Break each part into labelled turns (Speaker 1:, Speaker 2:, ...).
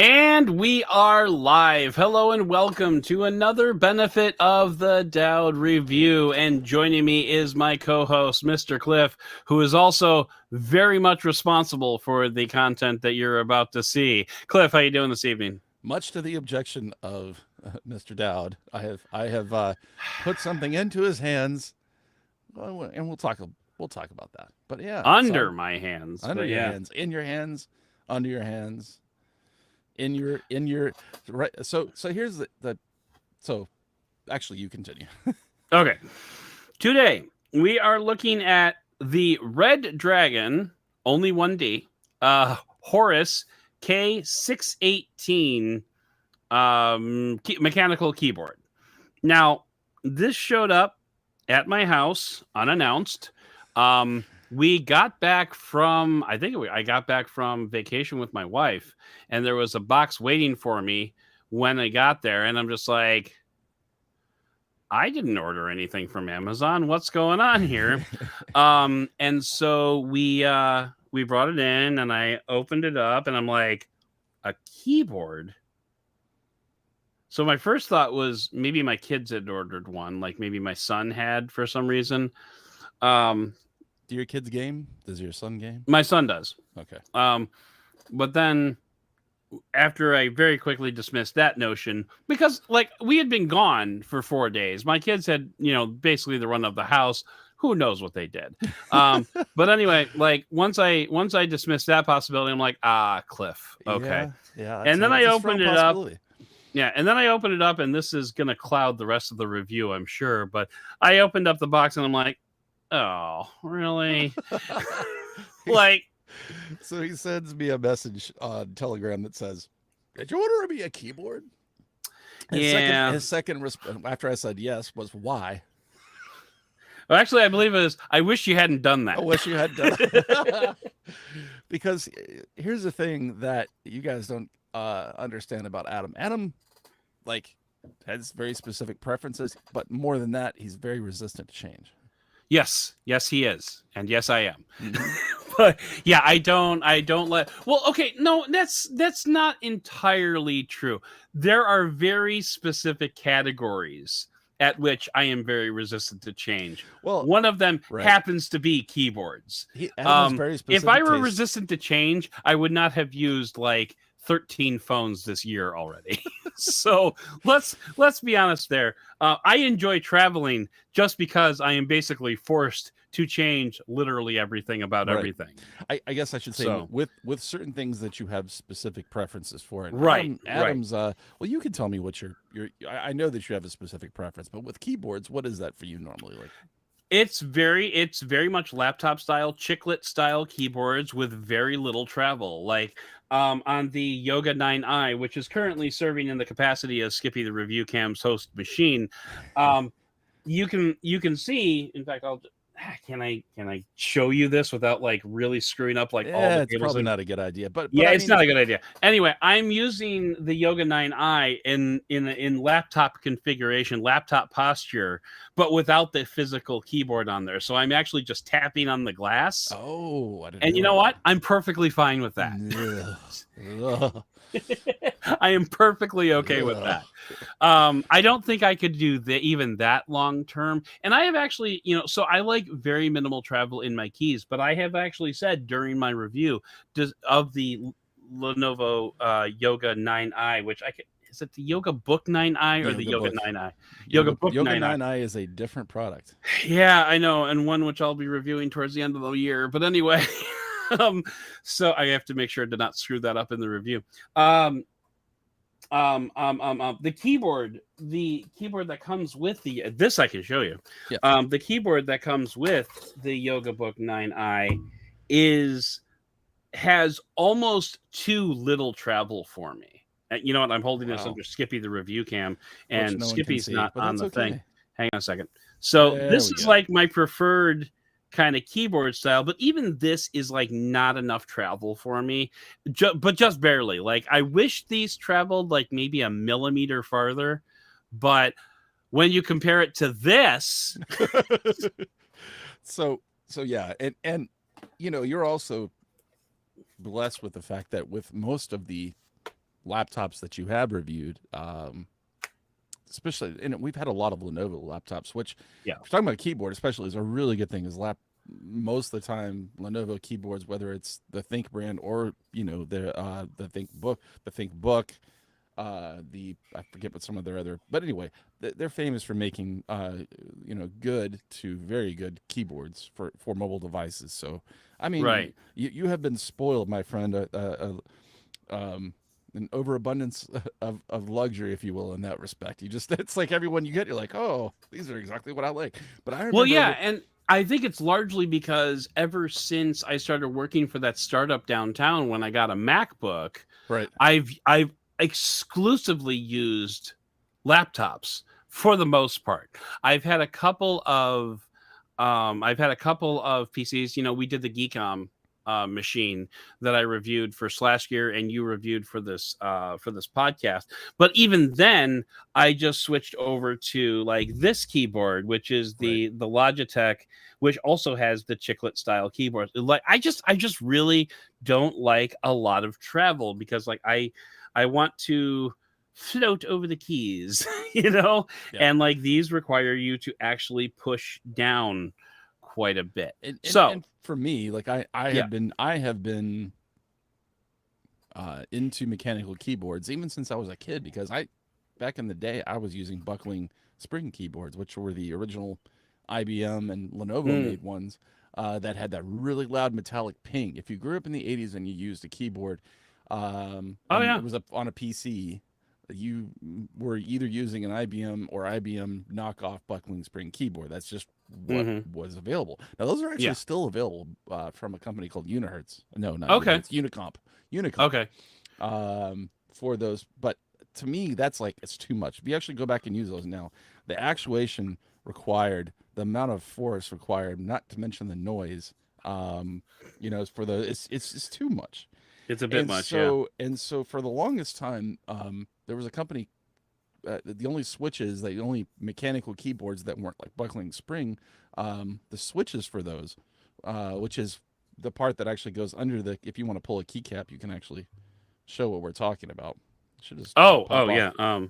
Speaker 1: And we are live. Hello and welcome to another benefit of the Doud Review. And joining me is my co-host, Mr. Cliff, who is also very much responsible for the content that you're about to see. Cliff, how you doing this evening?
Speaker 2: Much to the objection of Mr. Doud, I have put something into his hands, and we'll talk about that. But yeah,
Speaker 1: Under my hands.
Speaker 2: under
Speaker 1: but
Speaker 2: your
Speaker 1: yeah.
Speaker 2: hands, in your hands, under your hands, in your right. So here's the so actually you continue.
Speaker 1: Okay. Today, we are looking at the Redragon, only 1D, Horus K618 mechanical keyboard. Now, this showed up at my house unannounced. We got back from, I got back from vacation with my wife, and there was a box waiting for me when I got there, and I'm just like, I didn't order anything from Amazon. What's going on here? And so we brought it in, and I opened it up, and I'm like, a keyboard. So my first thought was maybe my kids had ordered one, like maybe my son had for some reason.
Speaker 2: Do your kids game? Does your son game?
Speaker 1: My son does.
Speaker 2: Okay.
Speaker 1: But then after I very quickly dismissed that notion, because like we had been gone for 4 days, my kids had, basically the run of the house. Who knows what they did? But anyway, like once I dismissed that possibility, I'm like, Cliff, okay.
Speaker 2: Yeah.
Speaker 1: And then I opened it up. Yeah, and then I opened it up, and this is going to cloud the rest of the review, I'm sure. But I opened up the box, and I'm like, oh, really? Like,
Speaker 2: so he sends me a message on Telegram that says, "Did you order me a keyboard?" His second response after I said yes was, "Why?"
Speaker 1: Well, actually, I believe it was, I wish you hadn't done that.
Speaker 2: I wish you had done it. Because here's the thing that you guys don't understand about Adam. Adam, like, has very specific preferences, but more than that, he's very resistant to change.
Speaker 1: Yes, he is, and yes, I am. But yeah, I don't let. Well, okay, no, that's not entirely true. There are very specific categories at which I am very resistant to change.
Speaker 2: Well,
Speaker 1: one of them
Speaker 2: right.
Speaker 1: happens to be keyboards.
Speaker 2: Adam has very specific
Speaker 1: if I were
Speaker 2: taste.
Speaker 1: resistant to change, I would not have used like 13 phones this year already. So let's be honest there. I enjoy traveling just because I am basically forced to change literally everything about everything.
Speaker 2: I guess I should say with certain things that you have specific preferences for. And
Speaker 1: right.
Speaker 2: Adam's well, you can tell me what your I know that you have a specific preference, but with keyboards, what is that for you normally? Like,
Speaker 1: it's very much laptop style, chiclet style keyboards with very little travel. Like on the Yoga 9i, which is currently serving in the capacity of Skippy the Review Cam's host machine, you can see. In fact, can I show you this without like really screwing up like all the
Speaker 2: it's probably not a good idea, but
Speaker 1: yeah, it's not a good idea. Anyway, I'm using the Yoga 9i in laptop configuration, laptop posture, but without the physical keyboard on there. So I'm actually just tapping on the glass.
Speaker 2: Oh, I didn't
Speaker 1: and you know what? I'm perfectly fine with that. I am perfectly okay with that. I don't think I could do even that long term. And I have actually, so I like very minimal travel in my keys, but I have actually said during my review of the Lenovo Yoga 9i, which is it the Yoga Book 9i or the Yoga 9i?
Speaker 2: Yoga Book 9i is a different product.
Speaker 1: Yeah, I know, and one which I'll be reviewing towards the end of the year. But anyway, so I have to make sure to not screw that up in the review. The keyboard that comes with this I can show you.
Speaker 2: Yeah.
Speaker 1: The keyboard that comes with the Yoga Book 9i has almost too little travel for me. You know what? I'm holding this under Skippy the Review Cam, and Skippy's not on the thing. Hang on a second. So this is like my preferred kind of keyboard style, but even this is like not enough travel for me, but just barely. Like I wish these traveled like maybe a millimeter farther, but when you compare it to this,
Speaker 2: so yeah, and you're also blessed with the fact that with most of the laptops that you have reviewed, especially, and we've had a lot of Lenovo laptops, which,
Speaker 1: Yeah.
Speaker 2: if you're talking about keyboard, especially, is a really good thing. Is most of the time Lenovo keyboards, whether it's the Think brand or the ThinkBook, I forget what some of their other, but anyway, they're famous for making good to very good keyboards for mobile devices. So I mean,
Speaker 1: Right.
Speaker 2: you have been spoiled, my friend. An overabundance of luxury, if you will, in that respect. It's like everyone you get, you're like, oh, these are exactly what I like. But I remember,
Speaker 1: Well, yeah, and I think it's largely because ever since I started working for that startup downtown, when I got a MacBook,
Speaker 2: right,
Speaker 1: I've exclusively used laptops for the most part. I've had a couple of PCs. You know, we did the Geekom machine that I reviewed for Slash Gear, and you reviewed for this podcast. But even then, I just switched over to like this keyboard, which is the Logitech, which also has the chiclet style keyboard. Like I just really don't like a lot of travel, because like I want to float over the keys,
Speaker 2: Yeah.
Speaker 1: and like these require you to actually push down quite a bit.
Speaker 2: And for me, like I
Speaker 1: Yeah.
Speaker 2: have been into mechanical keyboards even since I was a kid, because back in the day I was using buckling spring keyboards, which were the original IBM and Lenovo made ones, that had that really loud metallic ping. If you grew up in the 80s and you used a keyboard, it was on a PC, you were either using an IBM or IBM knockoff buckling spring keyboard. That's just what was available. Now those are actually still available from a company called Unihertz. No, not Unihertz, Unicomp.
Speaker 1: Okay.
Speaker 2: For those, but to me, that's like, it's too much. If you actually go back and use those now, the actuation required, the amount of force required, not to mention the noise, for it's too much.
Speaker 1: It's a bit much,
Speaker 2: And so for the longest time, there was a company, the only mechanical keyboards that weren't like buckling spring, the switches for those, which is the part that actually goes under if you want to pull a keycap, you can actually show what we're talking about. Should just pop off.
Speaker 1: Yeah.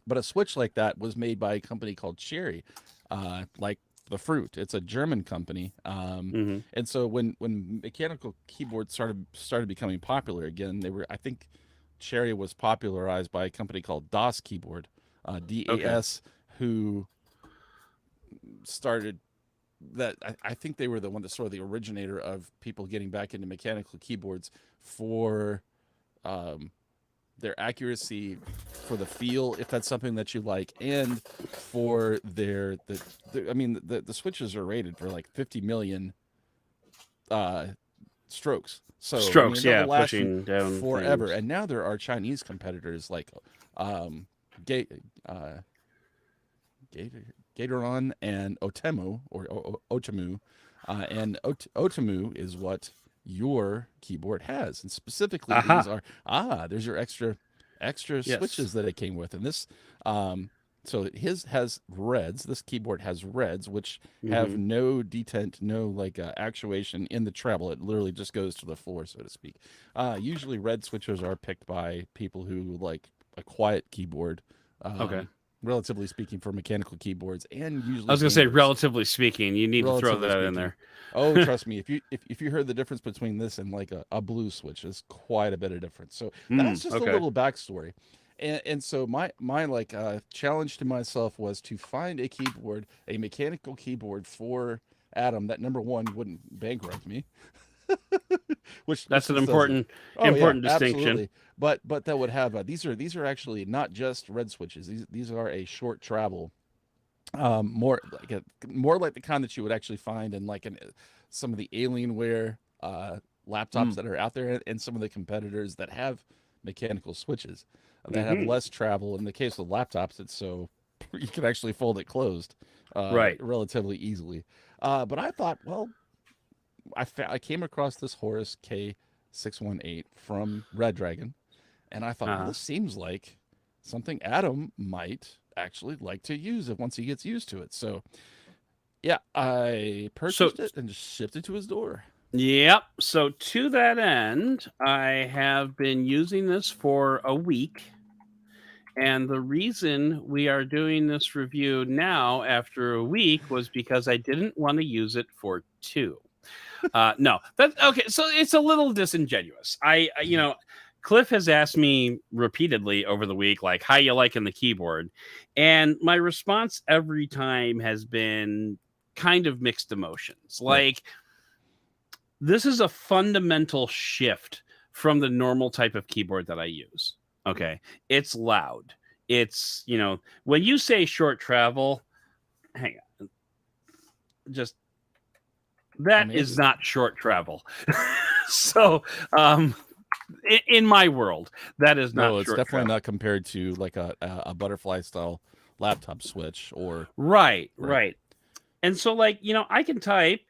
Speaker 2: But a switch like that was made by a company called Cherry, like the fruit. It's a German company, and so when mechanical keyboards started becoming popular again, I think Cherry was popularized by a company called DAS Keyboard, DAS, who started that. I think they were the one that sort of the originator of people getting back into mechanical keyboards for their accuracy, for the feel, if that's something that you like, and for the switches are rated for like 50 million strokes. So
Speaker 1: pushing down
Speaker 2: forever.
Speaker 1: things.
Speaker 2: And now there are Chinese competitors like Gateron and Otemu, or Otemu, and Otemu is what your keyboard has, and specifically these are there's your extra switches that it came with, and this so his has reds. This keyboard has reds, which have no detent, no like actuation in the treble. It literally just goes to the floor, so to speak. Usually red switches are picked by people who like a quiet keyboard. Relatively speaking, for mechanical keyboards, and usually
Speaker 1: I was going to say, relatively speaking, you need to throw that in there.
Speaker 2: Oh, trust me, if you heard the difference between this and like a blue switch, there's quite a bit of difference. So that's just a little backstory. And so my like challenge to myself was to find a mechanical keyboard for Adam that, number one, wouldn't bankrupt me.
Speaker 1: That's an important distinction.
Speaker 2: Absolutely. But that would have these are actually not just red switches. These are a short travel, more like the kind that you would actually find in like some of the Alienware laptops that are out there, and some of the competitors that have mechanical switches that have less travel. In the case of laptops, it's so you can actually fold it closed relatively easily. But I thought, well, I came across this Horus K618 from Redragon, and I thought, well, this seems like something Adam might actually like to use once he gets used to it. So, yeah, I purchased it and just shipped it to his door.
Speaker 1: Yep. So to that end, I have been using this for a week. And the reason we are doing this review now after a week was because I didn't want to use it for 2. No, that's okay. So it's a little disingenuous. Cliff has asked me repeatedly over the week, like, how you liking the keyboard? And my response every time has been kind of mixed emotions. Like, this is a fundamental shift from the normal type of keyboard that I use. Okay. It's loud. It's, when you say short travel, hang on. Just that is not short travel. So, in my world, that is not.
Speaker 2: No, it's
Speaker 1: short
Speaker 2: definitely
Speaker 1: travel.
Speaker 2: not compared to like a butterfly style laptop switch or
Speaker 1: right. And so, I can type,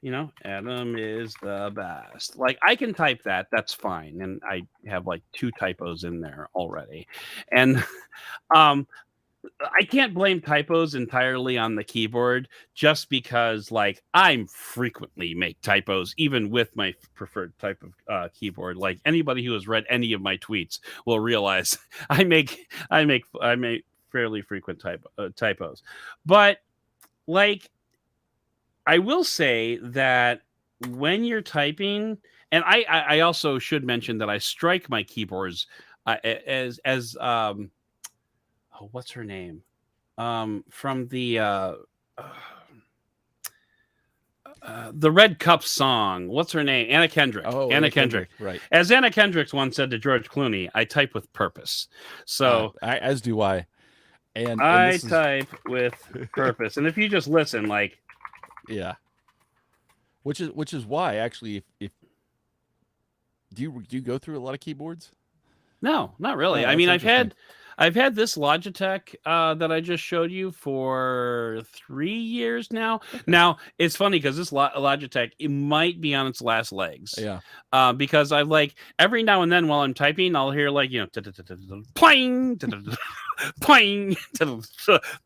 Speaker 1: Adam is the best. Like, I can type that. That's fine. And I have like 2 typos in there already. And I can't blame typos entirely on the keyboard just because, like, I frequently make typos, even with my preferred type of keyboard. Like, anybody who has read any of my tweets will realize I make fairly frequent typos. But, like, I will say that when you're typing, and I also should mention that I strike my keyboards as what's her name? From the Red Cup song. What's her name? Anna Kendrick.
Speaker 2: Oh,
Speaker 1: Anna Kendrick.
Speaker 2: Right.
Speaker 1: As Anna Kendrick once said to George Clooney, I type with purpose. So
Speaker 2: as do I. And
Speaker 1: I type with purpose. And if you just listen, like,
Speaker 2: yeah, which is why actually, if do you go through a lot of keyboards?
Speaker 1: No, not really. I mean, I've had this Logitech that I just showed you for 3 years now. Okay. Now, it's funny because this Logitech, it might be on its last legs.
Speaker 2: Yeah.
Speaker 1: Because I like every now and then while I'm typing, I'll hear like, pling, pling,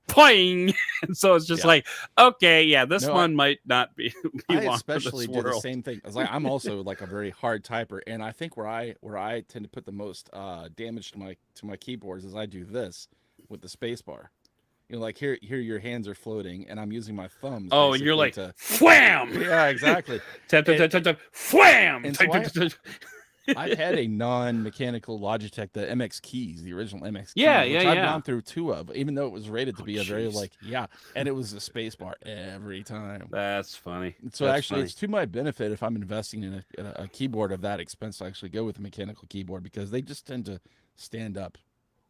Speaker 1: pling. And so it's just like, okay, yeah, this one might not be
Speaker 2: I especially do the same thing. Like, I'm also like a very hard typer, and I think where I tend to put the most damage to my keyboards is I do this with the space bar. Like here your hands are floating, and I'm using my thumbs.
Speaker 1: Oh, and you're like, wham!
Speaker 2: Yeah, exactly.
Speaker 1: Tap, wham!
Speaker 2: And so I've had a non-mechanical Logitech, the MX keys, the original MX keys, which I've gone through 2 of, even though it was rated to be a very and it was a space bar every time.
Speaker 1: That's funny.
Speaker 2: So actually, it's to my benefit if I'm investing in a keyboard of that expense to actually go with a mechanical keyboard, because they just tend to stand up.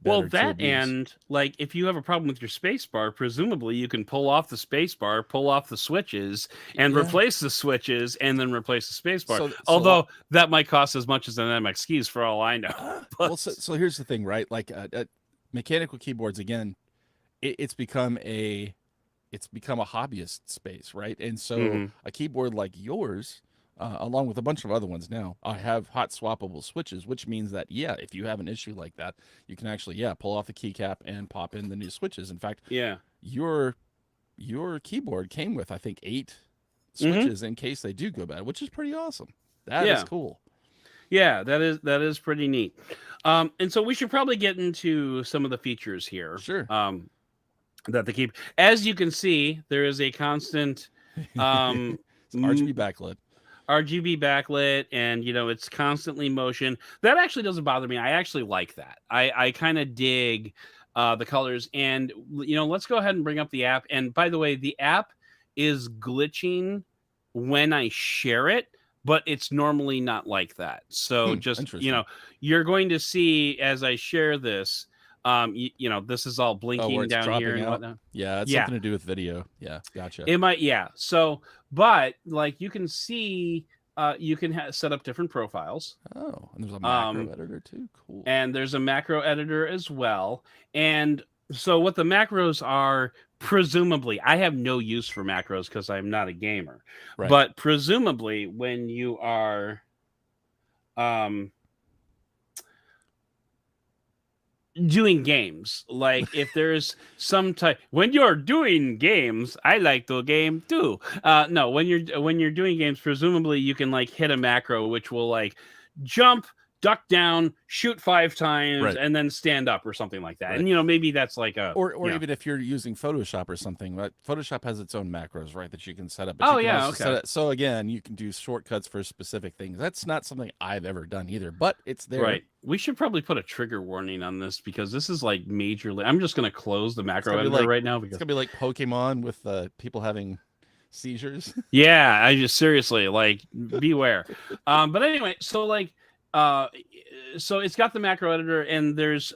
Speaker 1: Well, that and like if you have a problem with your space bar, presumably you can pull off the space bar, pull off the switches, and replace the switches, and then replace the space bar. Although that might cost as much as an MX keys for all I know.
Speaker 2: Well, so here's the thing, right? Like mechanical keyboards, again, it's become a hobbyist space, right? And so a keyboard like yours, along with a bunch of other ones now, have hot swappable switches, which means that, if you have an issue like that, you can actually, pull off the keycap and pop in the new switches. In fact, your keyboard came with, I think, 8 switches in case they do go bad, which is pretty awesome. That is cool.
Speaker 1: Yeah, that is pretty neat. And so we should probably get into some of the features here.
Speaker 2: Sure.
Speaker 1: That they keep. As you can see, there is a constant
Speaker 2: RGB backlit.
Speaker 1: RGB backlit, and it's constantly motion. That actually doesn't bother me. I actually like that. I kind of dig the colors. And let's go ahead and bring up the app. And by the way, the app is glitching when I share it, but it's normally not like that. So just you're going to see as I share this. This is all blinking down here and whatnot.
Speaker 2: Yeah, it's something to do with video. Yeah, gotcha.
Speaker 1: It might, So, but like you can see, you can set up different profiles.
Speaker 2: Oh, and there's a macro editor too. Cool.
Speaker 1: And there's a macro editor as well. And so, what the macros are, presumably, I have no use for macros because I'm not a gamer. Right. But presumably, when you are, doing games. Like if there's some type when you're doing games, I like the game too. No, when you're doing games, presumably you can like hit a macro which will like jump, duck down, shoot 5 times,
Speaker 2: Right.
Speaker 1: and then stand up or something like that.
Speaker 2: Right.
Speaker 1: And maybe that's like a
Speaker 2: or even if you're using Photoshop or something, right? Photoshop has its own macros, right, that you can set up. But
Speaker 1: Oh,
Speaker 2: you can
Speaker 1: yeah,
Speaker 2: also
Speaker 1: okay.
Speaker 2: set it, so again, you can do shortcuts for specific things. That's not something I've ever done either, but it's there.
Speaker 1: Right. We should probably put a trigger warning on this because this is like majorly. I'm just going to close the macro editor right now because
Speaker 2: it's gonna be like Pokemon with people having seizures.
Speaker 1: yeah, I just seriously like beware. But anyway, so like so it's got the macro editor and there's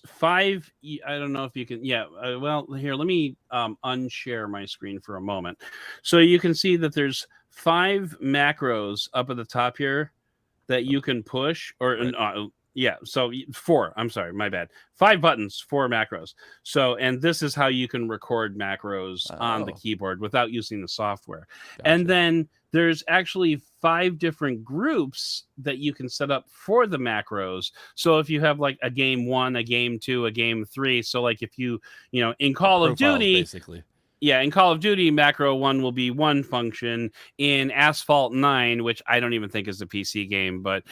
Speaker 1: 5. I don't know if you can. Yeah. Well, here, let me unshare my screen for a moment. So you can see that there's 5 macros up at the top here that you can push or
Speaker 2: Right.
Speaker 1: yeah, so 4. I'm sorry, my bad. 5 buttons, 4 macros. So, and this is how you can record macros on the keyboard without using the software.
Speaker 2: Gotcha.
Speaker 1: And then there's actually 5 different groups that you can set up for the macros. So if you have like a game 1, a game 2, a game 3, so like if you in Call of Duty,
Speaker 2: basically.
Speaker 1: Yeah, in Call of Duty, macro 1 will be one function. In Asphalt 9, which I don't even think is a PC game, but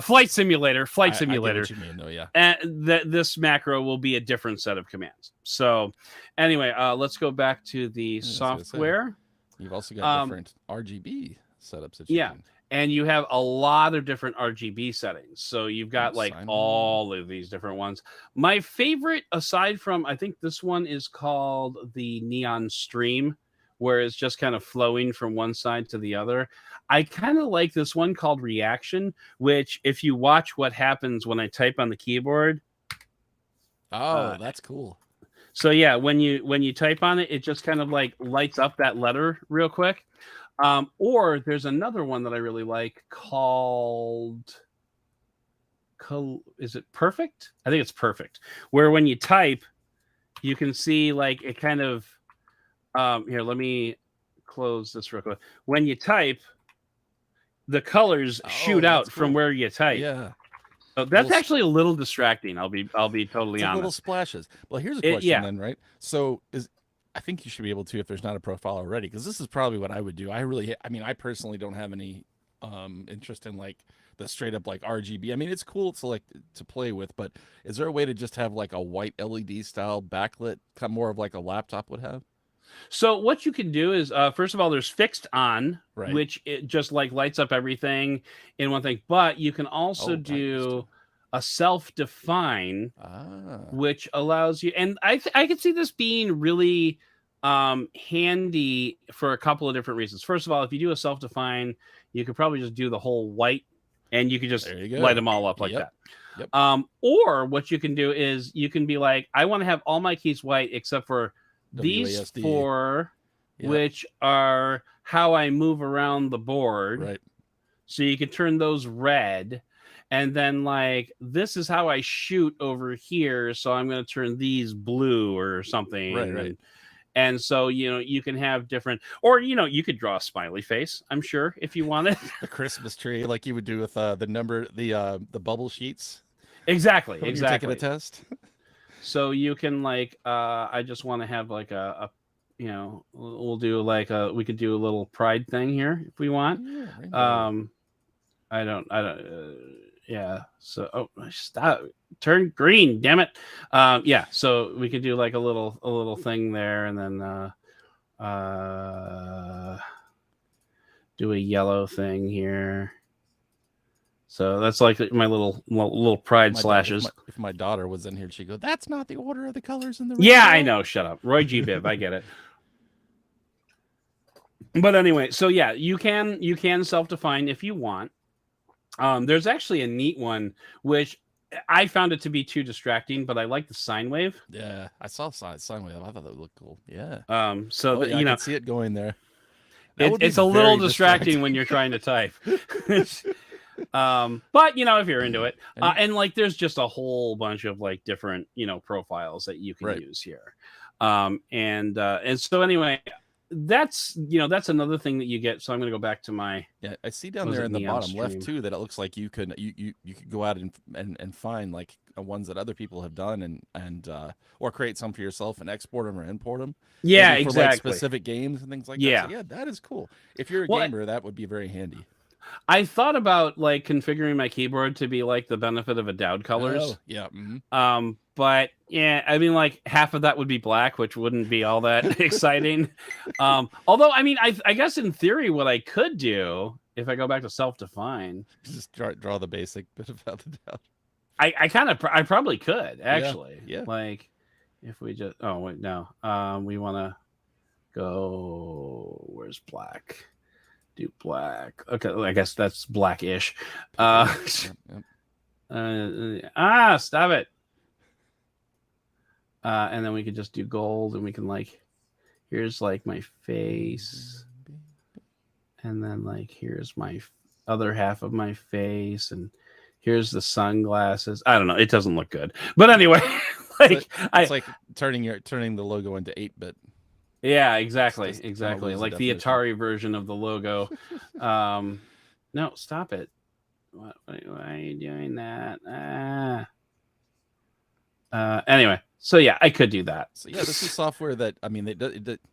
Speaker 1: Flight Simulator,
Speaker 2: I get what you mean, though, yeah.
Speaker 1: And this macro will be a different set of commands. So anyway, let's go back to the software.
Speaker 2: You've also got different RGB setups that you can.
Speaker 1: And you have a lot of different RGB settings. So you've got like all of these different ones. My favorite, aside from, I think this one is called the Neon Stream, where it's just kind of flowing from one side to the other. I kind of like this one called Reaction, which if you watch what happens when I type on the keyboard.
Speaker 2: Oh, that's cool.
Speaker 1: So yeah, when you type on it, it just kind of like lights up that letter real quick. Or there's another one that I really like called is it Perfect? I think it's Perfect, where when you type, you can see like it kind of here, let me close this real quick. When you type, the colors shoot out from where you type.
Speaker 2: Yeah.
Speaker 1: So that's actually a little distracting. I'll be totally honest.
Speaker 2: Little splashes. Well, here's a question then, right? So I think you should be able to if there's not a profile already, because this is probably what I would do. I personally don't have any interest in like the straight up like RGB. I mean, it's cool to like to play with, but is there a way to just have like a white LED style backlit, kind of more of like a laptop would have?
Speaker 1: So what you can do is, first of all, there's fixed on,
Speaker 2: right,
Speaker 1: which it just like lights up everything in one thing. But you can also do a self-define, which allows you. And I could see this being really handy for a couple of different reasons. First of all, if you do a self-define, you could probably just do the whole white, and you could just light them all up like that.
Speaker 2: Yep.
Speaker 1: Or what you can do is you can be like, I want to have all my keys white except for these
Speaker 2: WASD.
Speaker 1: 4, which are how I move around the board.
Speaker 2: Right.
Speaker 1: So you can turn those red. And then like, this is how I shoot over here. So I'm going to turn these blue or something.
Speaker 2: Right.
Speaker 1: And so, you can have different, or, you could draw a smiley face, I'm sure, if you wanted.
Speaker 2: A Christmas tree, like you would do with the bubble sheets.
Speaker 1: Exactly.
Speaker 2: When you're taking a test.
Speaker 1: So you can like, I just want to have like we'll do like we could do a little pride thing here if we want. Yeah, So, stop, turn green, damn it. Yeah. So we could do like a little thing there, and then do a yellow thing here. So that's like my little pride slashes.
Speaker 2: If my daughter was in here, she'd go, "That's not the order of the colors in the."
Speaker 1: Yeah, I know. Shut up, Roy G. Biv. I get it. But anyway, so yeah, you can self-define if you want. There's actually a neat one which I found it to be too distracting, but I like the sine wave.
Speaker 2: Yeah, I saw sine wave. I thought that looked cool. Yeah.
Speaker 1: So
Speaker 2: I can see it going there.
Speaker 1: It's a little distracting when you're trying to type. But if you're into it, and like there's just a whole bunch of like different profiles that you can use here. And so anyway, that's that's another thing that you get. So I'm going to go back to my
Speaker 2: I see down there in the bottom left too that it looks like you could go out and find like ones that other people have done and or create some for yourself and export them or import them.
Speaker 1: Yeah,
Speaker 2: maybe for
Speaker 1: exactly.
Speaker 2: like specific games and things like that. So yeah, that is cool. If you're a gamer, that would be very handy.
Speaker 1: I thought about like configuring my keyboard to be like the benefit of a Doud colors.
Speaker 2: Oh, yeah. Mm-hmm.
Speaker 1: But yeah, I mean, like half of that would be black, which wouldn't be all that exciting. Although, I mean, I guess in theory, what I could do if I go back to self-define,
Speaker 2: just draw the basic bit about the Doud.
Speaker 1: I probably could actually.
Speaker 2: Yeah.
Speaker 1: Like if we just we want to go. Where's black? Do black. Okay, I guess that's blackish. Stop it. And then we could just do gold, and we can like, here's like my face, and then like here's my other half of my face, and here's the sunglasses. I don't know. It doesn't look good, but anyway, like
Speaker 2: it's like turning the logo into 8-bit.
Speaker 1: Yeah, exactly. Like the Atari version of the logo. No, stop it. Why are you doing that? Anyway, so yeah, I could do that.
Speaker 2: So yeah, this is software that, I mean,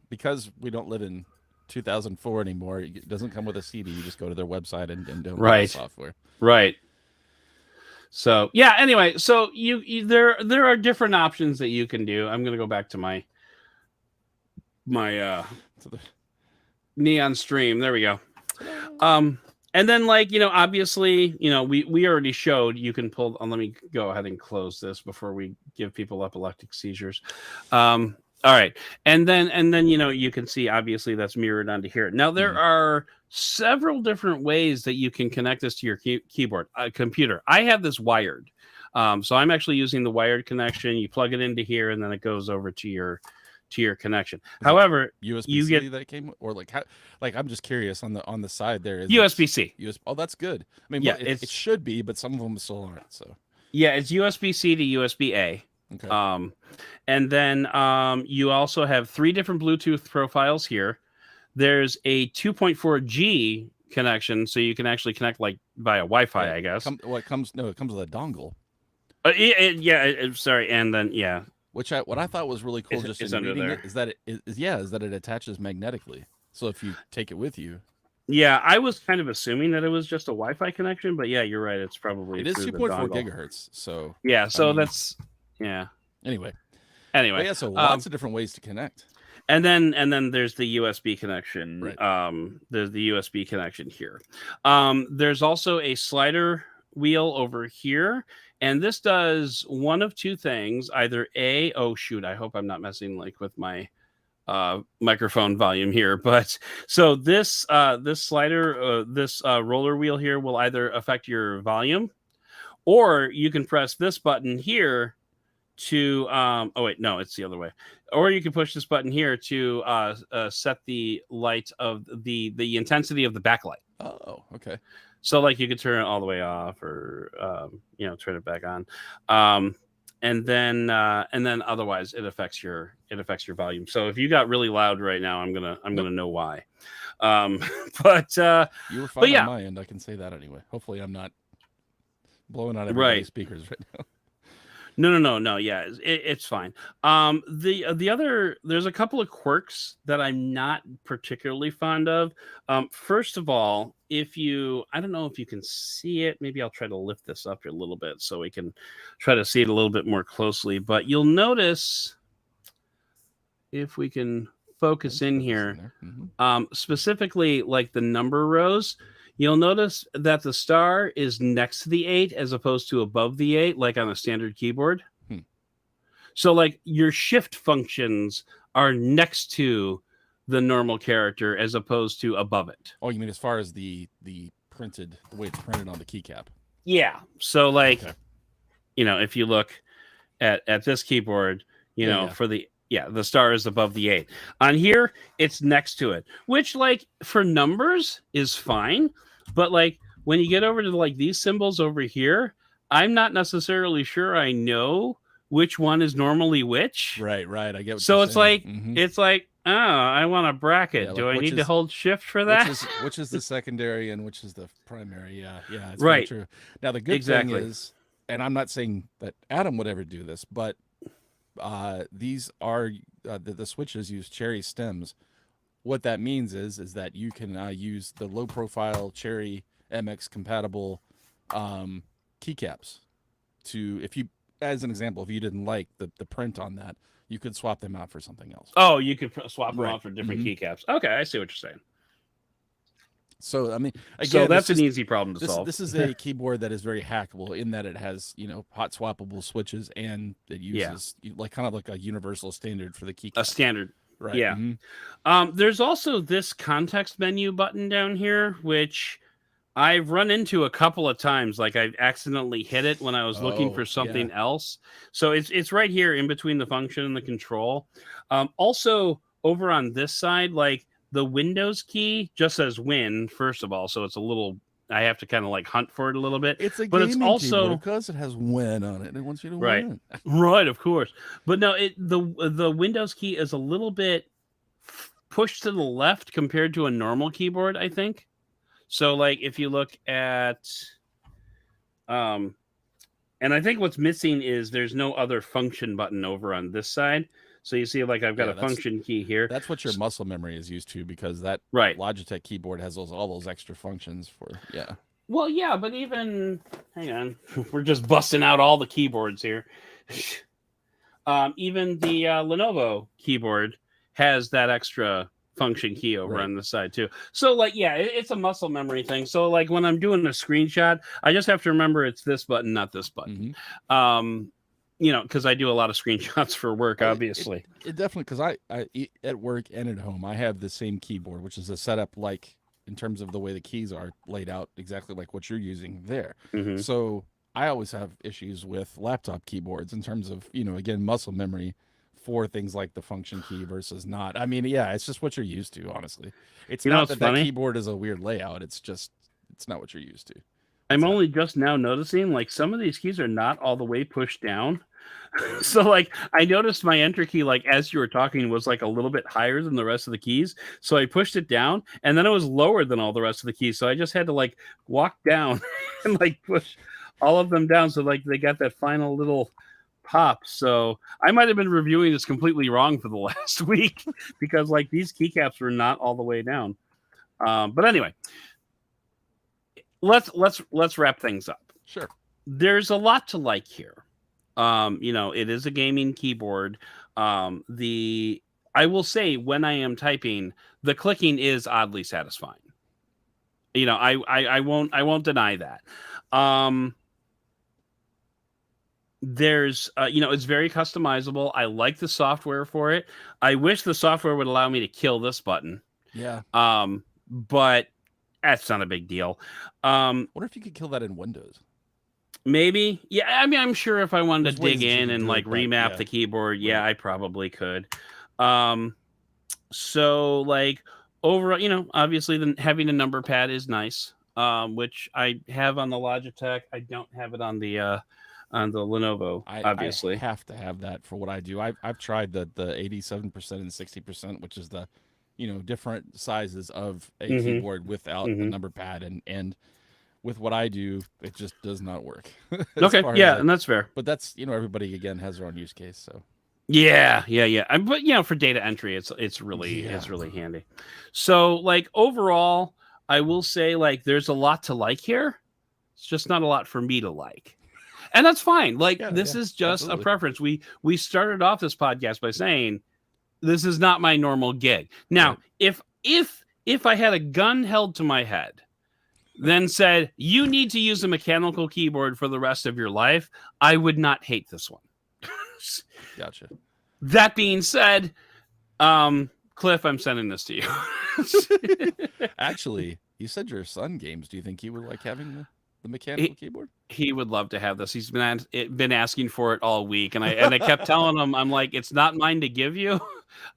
Speaker 2: because we don't live in 2004 anymore, it doesn't come with a CD. You just go to their website and download the software. Right.
Speaker 1: So yeah, anyway, so you there are different options that you can do. I'm going to go back to my neon stream. There we go. And then like, obviously, we already showed you can pull on. Let me go ahead and close this before we give people epileptic seizures. All right. And then, you can see obviously that's mirrored onto here. Now there are several different ways that you can connect this to your keyboard, computer. I have this wired. So I'm actually using the wired connection. You plug it into here and then it goes over to your connection. However,
Speaker 2: USB-C that came, or like how, like I'm just curious on the side there is
Speaker 1: USB-C.
Speaker 2: Oh, that's good. I mean,
Speaker 1: yeah,
Speaker 2: it should be, but some of them still aren't. So
Speaker 1: yeah, it's USB-C to USB-A.
Speaker 2: Okay.
Speaker 1: And then you also have 3 different Bluetooth profiles here. There's a 2.4G connection, so you can actually connect like via Wi-Fi, I guess.
Speaker 2: It comes with a dongle.
Speaker 1: Sorry, and then yeah.
Speaker 2: What I thought was really cool just in reading it is that it attaches magnetically. So if you take it with you.
Speaker 1: Yeah, I was kind of assuming that it was just a Wi-Fi connection, but yeah, you're right. It's probably
Speaker 2: it is 2.4 gigahertz. So
Speaker 1: yeah, so that's
Speaker 2: Anyway,
Speaker 1: but
Speaker 2: yeah, so lots of different ways to connect.
Speaker 1: And then there's the USB connection.
Speaker 2: Right.
Speaker 1: There's the USB connection here. There's also a slider wheel over here. And this does one of two things. Either I hope I'm not messing like with my microphone volume here. But so this slider, this roller wheel here will either affect your volume, or you can press this button here to it's the other way. Or you can push this button here to set the light of the intensity of the backlight.
Speaker 2: Oh, okay.
Speaker 1: So like you could turn it all the way off or turn it back on. And then otherwise it affects your volume. So if you got really loud right now, I'm gonna know why. But
Speaker 2: you were fine on my end, I can say that anyway. Hopefully I'm not blowing out everybody's speakers right now.
Speaker 1: No. Yeah, it's fine. The other, there's a couple of quirks that I'm not particularly fond of. First of all, I don't know if you can see it. Maybe I'll try to lift this up a little bit so we can try to see it a little bit more closely. But you'll notice, if we can focus in here, specifically like the number rows, you'll notice that the star is next to the 8 as opposed to above the 8, like on a standard keyboard. So like your shift functions are next to the normal character as opposed to above it.
Speaker 2: Oh, you mean as far as the way it's printed on the keycap?
Speaker 1: Yeah. So like, if you look at this keyboard, for the star is above the 8. On here, it's next to it, which like for numbers is fine. But like when you get over to like these symbols over here, I'm not necessarily sure I know which one is normally which.
Speaker 2: Right. I get what
Speaker 1: so
Speaker 2: you're
Speaker 1: it's
Speaker 2: saying.
Speaker 1: like it's like Oh, I want a bracket.
Speaker 2: Yeah,
Speaker 1: Do
Speaker 2: like
Speaker 1: I need to hold shift for that?
Speaker 2: which is the secondary and which is the primary. Yeah, yeah, it's very
Speaker 1: Right.
Speaker 2: true. Now the good thing
Speaker 1: Exactly.
Speaker 2: is, and I'm not saying that Adam would ever do this, but these are the switches use cherry stems. What that means is that you can use the low profile cherry MX compatible keycaps to, if you, as an example, if you didn't like the print on that, you could swap them out for something else.
Speaker 1: Oh, you could swap them
Speaker 2: Right.
Speaker 1: out for different
Speaker 2: Mhm.
Speaker 1: keycaps. Okay, I see what you're saying.
Speaker 2: So I mean,
Speaker 1: So
Speaker 2: again,
Speaker 1: that's an easy problem to solve.
Speaker 2: this is a keyboard that is very hackable in that it has, hot swappable switches, and it uses like kind of like a universal standard for the keycap.
Speaker 1: A standard.
Speaker 2: Right.
Speaker 1: Yeah. There's also this context menu button down here, which I've run into a couple of times. Like I've accidentally hit it when I was looking for something else. So it's right here in between the function and the control. Also over on this side, like the Windows key just says Win, first of all. So it's a little, I have to kind of like hunt for it a little bit.
Speaker 2: It's a
Speaker 1: but it's also
Speaker 2: because it has Win on it. It wants you to
Speaker 1: right.
Speaker 2: win.
Speaker 1: Right, of course. But no, the Windows key is a little bit pushed to the left compared to a normal keyboard, I think. So like if you look at and I think what's missing is there's no other function button over on this side. So you see like I've got a function key here.
Speaker 2: That's what your muscle memory is used to, because that Logitech keyboard has all those extra functions for
Speaker 1: Well, yeah, but even hang on, we're just busting out all the keyboards here. Even the Lenovo keyboard has that extra function key over on the side too. So like, yeah, it's a muscle memory thing. So like when I'm doing a screenshot, I just have to remember it's this button, not this button. Because I do a lot of screenshots for work, obviously.
Speaker 2: It definitely, because I at work and at home, I have the same keyboard, which is a setup like in terms of the way the keys are laid out, exactly like what you're using there. So I always have issues with laptop keyboards in terms of, again, muscle memory for things like the function key versus not. I mean, yeah, it's just what you're used to, honestly. It's not that keyboard is a weird layout. It's just, it's not what you're used to.
Speaker 1: I'm only just now noticing, like, some of these keys are not all the way pushed down. So, like, I noticed my enter key, like, as you were talking, was, like, a little bit higher than the rest of the keys. So I pushed it down, and then it was lower than all the rest of the keys. So I just had to, like, walk down and, like, push all of them down. So, like, they got that final little pop. So I might have been reviewing this completely wrong for the last week because, like, these keycaps were not all the way down. But anyway, let's wrap things up.
Speaker 2: Sure.
Speaker 1: There's a lot to like here. It is a gaming keyboard. I will say when I am typing, the clicking is oddly satisfying. I won't deny that. There's it's very customizable. I like the software for it. I wish the software would allow me to kill this button.
Speaker 2: Yeah.
Speaker 1: But that's not a big deal.
Speaker 2: What if you could kill that in Windows?
Speaker 1: Maybe. Yeah, I mean, I'm sure if I wanted to dig in and like remap the keyboard, I probably could. So like overall, obviously having a number pad is nice. Which I have on the Logitech. I don't have it on the Lenovo, obviously.
Speaker 2: I have to have that for what I do. I've tried the 87% and 60%, which is the different sizes of a keyboard without a number pad, and with what I do, it just does not work.
Speaker 1: Okay, yeah, and that's fair.
Speaker 2: But that's everybody again has their own use case, so.
Speaker 1: Yeah. But for data entry, it's really handy. So like overall, I will say like there's a lot to like here. It's just not a lot for me to like. And that's fine. Like this is just a preference. We started off this podcast by saying this is not my normal gig. Now, if I had a gun held to my head, then said you need to use a mechanical keyboard for the rest of your life, I would not hate this one.
Speaker 2: Gotcha.
Speaker 1: That being said, Cliff, I'm sending this to you.
Speaker 2: Actually, you said your son games. Do you think he would like having the mechanical keyboard?
Speaker 1: He would love to have this. He's been asking for it all week, and I kept telling him, I'm like, it's not mine to give you.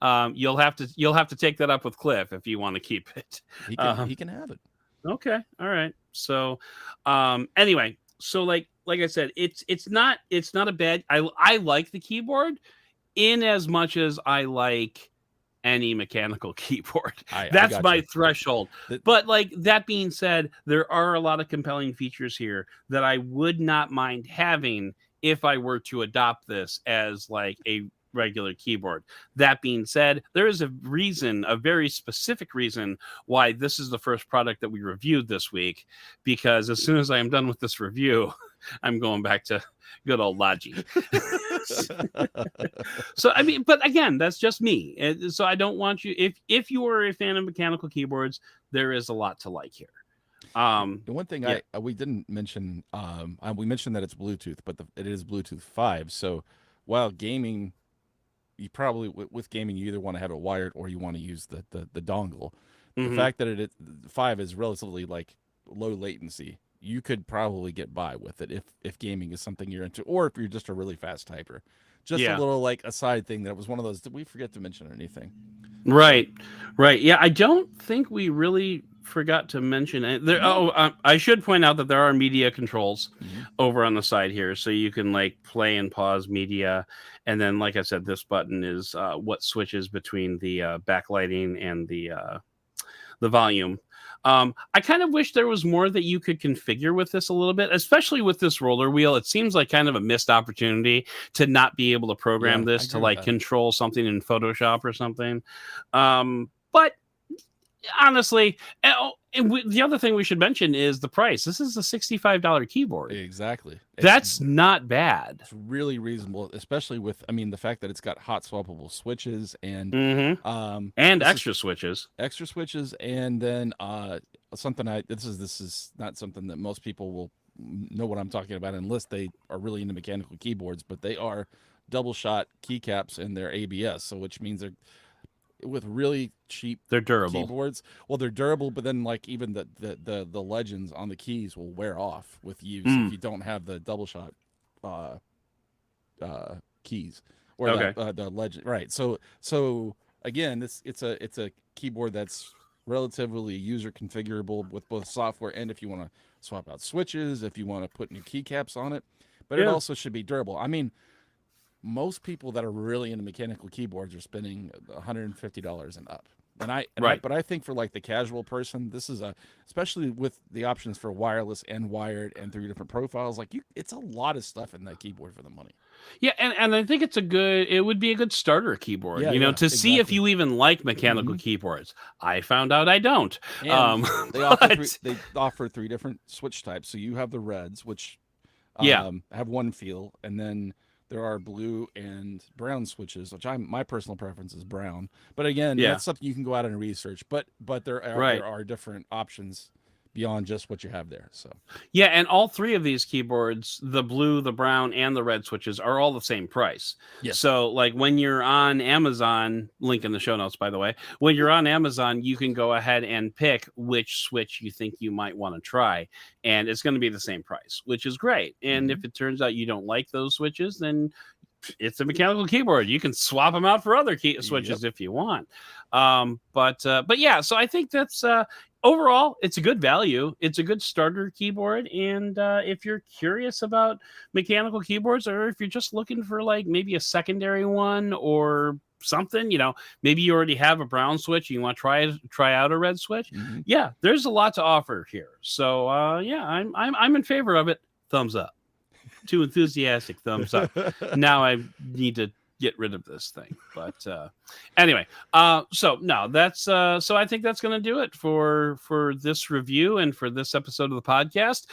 Speaker 1: You'll have to take that up with Cliff if you want to keep it.
Speaker 2: He can have it.
Speaker 1: Okay, all right. So, anyway, so like I said, it's not a bad. I like the keyboard in as much as I like any mechanical keyboard.
Speaker 2: I
Speaker 1: That's
Speaker 2: gotcha.
Speaker 1: my threshold. But like that being said, there are a lot of compelling features here that I would not mind having if I were to adopt this as like a regular keyboard. That being said, there is a reason, a very specific reason why this is the first product that we reviewed this week, because as soon as I am done with this review, I'm going back to good old Logi. So I mean, but again, that's just me. So I don't want you, if you are a fan of mechanical keyboards, there is a lot to like here.
Speaker 2: The one thing we didn't mention, we mentioned that it's Bluetooth, but it is Bluetooth 5. So while gaming, you probably with gaming you either want to have it wired or you want to use the dongle. The fact that 5 is relatively like low latency, you could probably get by with it if gaming is something you're into, or if you're just a really fast typer. Just a little like aside thing that was one of those. Did we forget to mention anything?
Speaker 1: Right. Yeah, I don't think we really forgot to mention it. I should point out that there are media controls over on the side here, so you can like play and pause media. And then, like I said, this button is what switches between the backlighting and the volume. I kind of wish there was more that you could configure with this a little bit, especially with this roller wheel. It seems like kind of a missed opportunity to not be able to program this to like control something in Photoshop or something. But honestly, the other thing we should mention is the price. This is a $65 keyboard.
Speaker 2: Exactly.
Speaker 1: That's not bad.
Speaker 2: It's really reasonable, especially with, the fact that it's got hot swappable switches and
Speaker 1: extra switches.
Speaker 2: Extra switches, and then this is not something that most people will know what I'm talking about unless they are really into mechanical keyboards, but they are double shot keycaps in their ABS, so which means they're with really cheap,
Speaker 1: they're durable
Speaker 2: keyboards. Well, they're durable, but then like even the legends on the keys will wear off with use if you don't have the double shot keys or the legend. Right. So again, it's a keyboard that's relatively user configurable with both software and if you want to swap out switches, if you want to put new keycaps on it, but it also should be durable. Most people that are really into mechanical keyboards are spending $150 and up. But I think for like the casual person, this is especially with the options for wireless and wired and 3 different profiles, it's a lot of stuff in that keyboard for the money.
Speaker 1: Yeah, and I think it would be a good starter keyboard, to see if you even like mechanical keyboards. I found out I don't.
Speaker 2: And they offer 3 different switch types. So you have the reds, which have one feel, and then there are blue and brown switches, which my personal preference is brown. But again, that's something you can go out and research. But there are different options beyond just what you have there. So
Speaker 1: and all 3 of these keyboards, the blue, the brown, and the red switches, are all the same price.
Speaker 2: Yes.
Speaker 1: So like when you're on Amazon, link in the show notes, by the way, when you're on Amazon, you can go ahead and pick which switch you think you might want to try, and it's going to be the same price, which is great. And if it turns out you don't like those switches, then it's a mechanical keyboard. You can swap them out for other switches if you want. But yeah, so I think that's overall, it's a good value. It's a good starter keyboard. And if you're curious about mechanical keyboards, or if you're just looking for like maybe a secondary one or something, maybe you already have a brown switch and you want to try out a red switch. Yeah, there's a lot to offer here. So I'm in favor of it. Thumbs up. Too enthusiastic. Thumbs up. Now I need to get rid of this thing. But anyway, so I think that's going to do it for this review and for this episode of the podcast.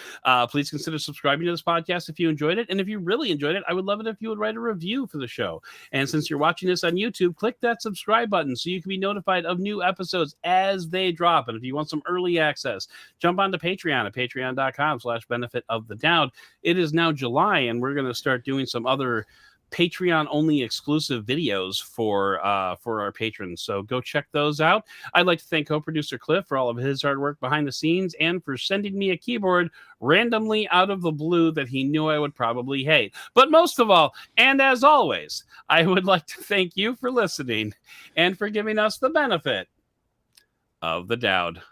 Speaker 1: Please consider subscribing to this podcast if you enjoyed it. And if you really enjoyed it, I would love it if you would write a review for the show. And since you're watching this on YouTube, click that subscribe button so you can be notified of new episodes as they drop. And if you want some early access, jump onto Patreon at patreon.com/benefit of the Doud. It is now July, and we're going to start doing some other Patreon only exclusive videos for our patrons. So go check those out. I'd like to thank co-producer Cliff for all of his hard work behind the scenes and for sending me a keyboard randomly out of the blue that he knew I would probably hate. But most of all, and as always, I would like to thank you for listening and for giving us the benefit of the Doud.